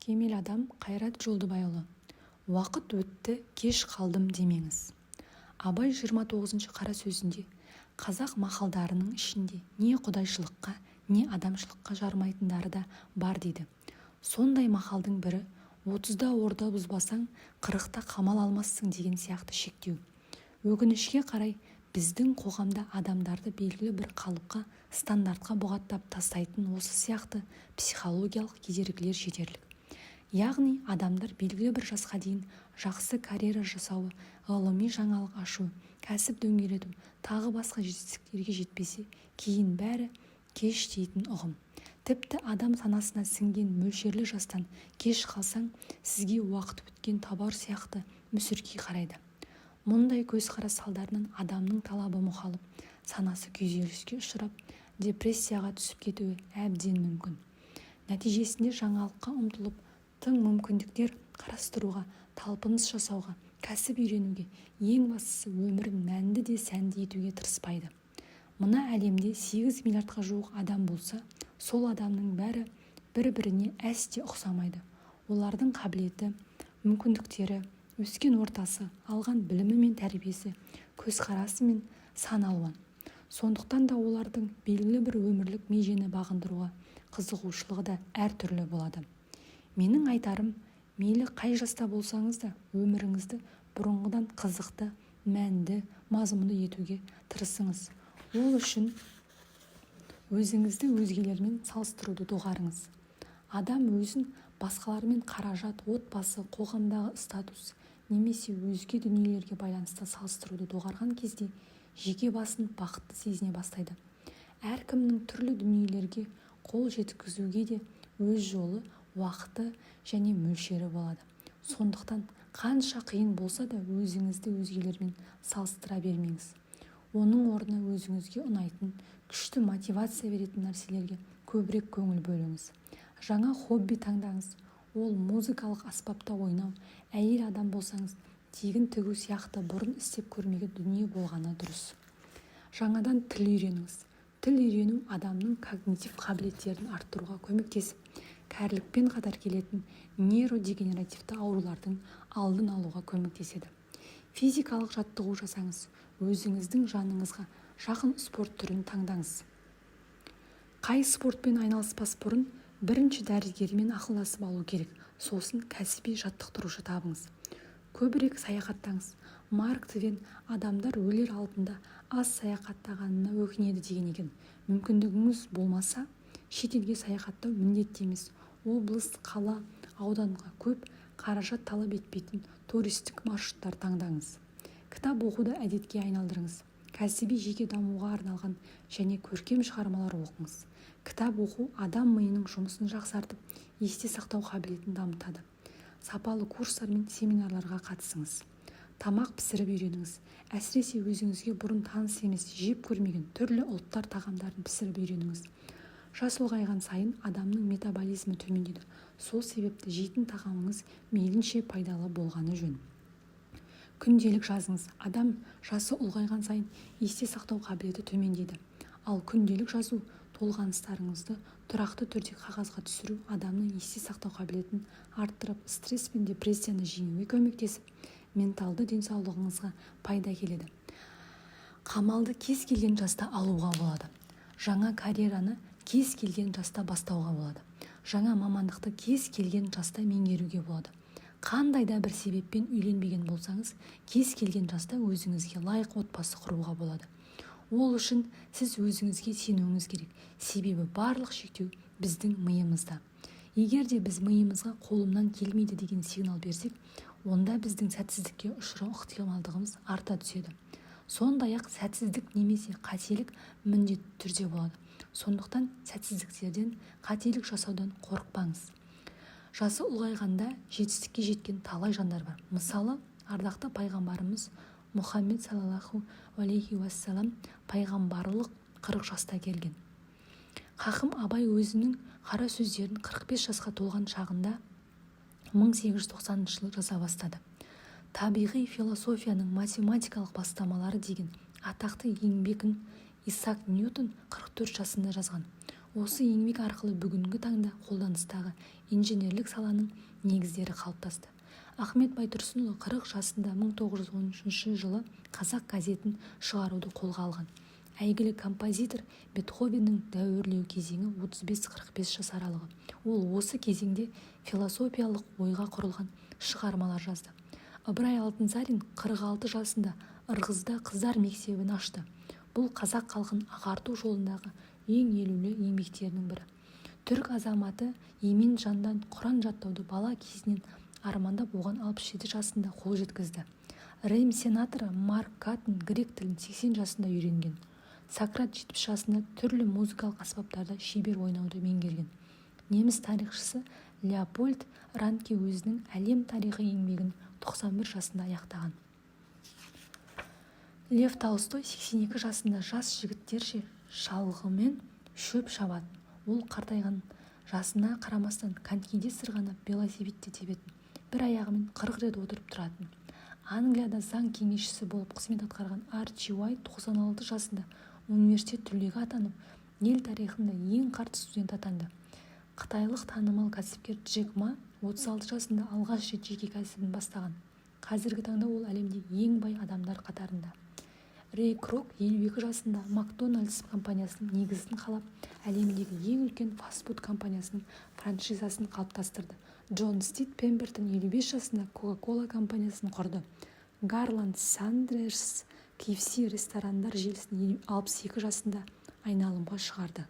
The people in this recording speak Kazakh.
Кемел адам Қайрат Жолдыбайұлы. Уақыт өтті, кеш қалдым демеңіз. Абай 29 қара сөзінде қазақ мақалдарының ішінде не құдайшылыққа, не адамшылыққа жармайтындары да бар дейді. Сондай мақалдың бірі 30-да орда бұзбасаң, 40-та қамал алмассың деген сияқты шектеу. Өкінішке қарай біздің қоғамда адамдарды белгілі бір қалыпқа, стандартқа бұғаттап тастайтын осы сияқты психологиялық кедергілер жетерлік. Яғни адамдар белгілі бір жасқа дейін жақсы карьера жасауы, ғылыми жаңалық ашу, кәсіп дөңгелету, тағы басқа жетістіктерге жетпесе, кейін бәрі кеш дейтін ұғым. Тіпті адам санасына сіңген мөлшерлі жастан кеш қалсаң, сізге уақыт өткен табар сияқты мүсіркей қарайды. Мұндай көзқарас салдарынан адамның талабы мұхалып, санасы күйзеліске ұшырап, депрессияға түсіп кетуі әбден мүмкін. Нәтижесінде жаңалыққа ұмтылып, тың мүмкіндіктер қарастыруға, талпыныс жасауға, кәсіп үйренуге, ең бастысы өмірін мәнді де сәнді етуге тырыспайды. Мына әлемде 8 миллиардқа жуық адам болса, сол адамның бәрі бір-біріне әсте ұқсамайды. Олардың қабілеті, мүмкіндіктері, өскен ортасы, алған білімі мен тәрбиесі, көзқарасы мен сан алуан. Сондықтан да олардың белгілі бір өмірлік межені бағындыруға қызығушылығы да әртүрлі болады. Менің айтарым, мейлі қай жаста болсаңыз да өміріңізді бұрынғыдан қызықты, мәнді, мазмұнды етуге тырысыңыз. Ол үшін өзіңізді өзгелермен салыстыруды доғарыңыз. Адам өзін басқалармен қаражат, отбасы, қоғамдағы статус немесе өзге дүниелерге байланысты салыстыруды доғарған кезде жеке басын бақытты сезіне бастайды. Әркімнің түрлі дүниелерге қол жеткізуге де өз жолы, уақыты және мөлшері болады. Сондықтан қанша қиын болса да өзіңізді өзгелермен салыстыра бермеңіз. Оның орнына өзіңізге ұнайтын, күшті мотивация беретін нәрселерге көбірек көңіл бөліңіз. Жаңа хобби таңдаңыз. Ол музыкалық аспапта ойнау, әйел адам болсаңыз, тегін тігу сияқты бұрын істеп көрмеген дүние болғаны дұрыс. Жаңадан тіл үйреніңіз. Тіл үйрену адамның когнитив қабілеттерін арттыруға көмектесіп, кәрілікпен қатар келетін нейродегенеративті аурулардың алдын алуға көмектеседі. Физикалық жаттығу жасаңыз, өзіңіздің жаныңызға жақын спорт түрін таңдаңыз. Қай спортпен айналыспас бұрын бірінші дәрігермен ақылдасып алу керек, сосын кәсіби жаттықтырушы табыңыз. Көбірек саяхаттаңыз. Марк Твен адамдар өлер алдында аз саяхаттағанына өкінеді деген екен. Мүмкіндігіңіз болмаса, шетелге саяхаттау міндетті емес. Облыс, қала, ауданға көп қаражат талап етпейтін туристік маршруттар таңдаңыз. Кітап оқуды әдетке айналдырыңыз. Кәсіби жеке дамуға арналған және көркем шығармалар оқыңыз. Кітап оқу адам миының жұмысын жақсартып, есте сақтау қабілетін дамытады. Сапалы курстар мен семинарларға қатысыңыз. Тамақ пісіріп үйреніңіз. Әсіресе өзіңізге бұрын таныс емес, жеп көрмеген түрлі ұлттар тағамдарын пісіріп үйреніңіз. Жас ұлғайған сайын адамның метаболизмі төмендейді. Сол себепті жейтін тағамыңыз мейлінше пайдалы болғаны жөн. Күнделік жазыңыз. Адам жасы ұлғайған сайын есте сақтау қабілеті төмендейді. Ал күнделік жазу толғаныстарыңызды тұрақты түрде қағазға түсіру адамның есте сақтау қабілетін арттырып, стресс пен депрессияны жеңуге көмектесіп, менталды денсаулығыңызға пайда келеді. Қамалды кез келген жаста алуға болады. Жаңа карьераны кез келген жаста бастауға болады. Жаңа мамандықты кез келген жаста меңгеруге болады. Қандай да бір себеппен үйленбеген болсаңыз, кез келген жаста өзіңізге лайық отбасы құруға болады. Ол үшін сіз өзіңізге сенуіңіз керек. Себебі барлық шектеу біздің миымызда. Егер де біз миымызға қолымнан келмейді деген сигнал берсек, онда біздің сәтсіздікке ұшырау ықтималдығымыз арта түседі. Сондай-ақ сәтсіздік немесе қателік міндетті түрде болады. Сондықтан сәтсіздіктерден, қателік жасаудан қорықпаңыз. Жасы ұлғайғанда жетістікке жеткен талай жандар бар. Мысалы, ардақты пайғамбарымыз Мұхаммед саллаллаху алейхи уассалам пайғамбарлық 40 жаста келген. Хакім Абай өзінің қара сөздерін 45 жасқа толған шағында 1890 жылы жаза бастады. Табиғи философияның математикалық бастамалары деген атақты еңбегін Исаак Ньютон 44 жасында жазған. Осы еңбек арқылы бүгінгі таңда қолданыстағы инженерлік саланың негіздері қалыптасты. Ахмет Байтұрсынұлы 40 жасында 1913 жылы қазақ газетін шығаруды қолға алған. Әйгілі композитор Бетховеннің дәуірлеу кезеңі 35-45 жас аралығы. Ол осы кезеңде философиялық ойға құрылған шығармалар жазды. Ыбырай Алтынсарин 46 жасында Ырғызда қыздар мектебін ашты. Бұл қазақ халқын ағарту жолындағы ең елеулі еңбектерінің бірі. Түрік азаматы Емен Жандан Құран жаттауды бала кезінен армандап, оған 67 жасында қол жеткізді. Рим сенаторы Марк Каттон грек тілін 80 жасында үйренген. Сократ 70 жасында түрлі музыкалық аспаптарда шебер ойнауды меңгерген. Неміс тарихшысы Леопольд Ранке өзінің әлем тарихы еңбегін 91 жасында аяқтаған. Лев Толстой 82 жасында жас жігіттерше шалғымен шөп шабатын. Ол қартайған жасына қарамастан конькиде сырғанап, велосипедте тебетін, бір аяғымен 40 рет отырып тұратын. Англияда заң кеңесшісі болып қызмет атқарған Арчи Уайт 96 жасында университет түлегі атанып, ел тарихында ең қарт студент атанды. Қытайлық танымал кәсіпкер Джек Ма 36 жасында алғаш рет жеке кәсібін бастаған. Қазіргі таңда ол әлемдегі ең бай адамдар қатарында. Рей Крок 52 жасында Макдональдс компаниясының негізін қалап, әлемдегі ең үлкен фастфуд компаниясының франшизасын қалыптастырды. Джон Стит Пембертон 55 жасында Кока-Кола компаниясын құрды. Гарланд Сандерс KFC ресторандар желісін 62 жасында айналымға шығарды.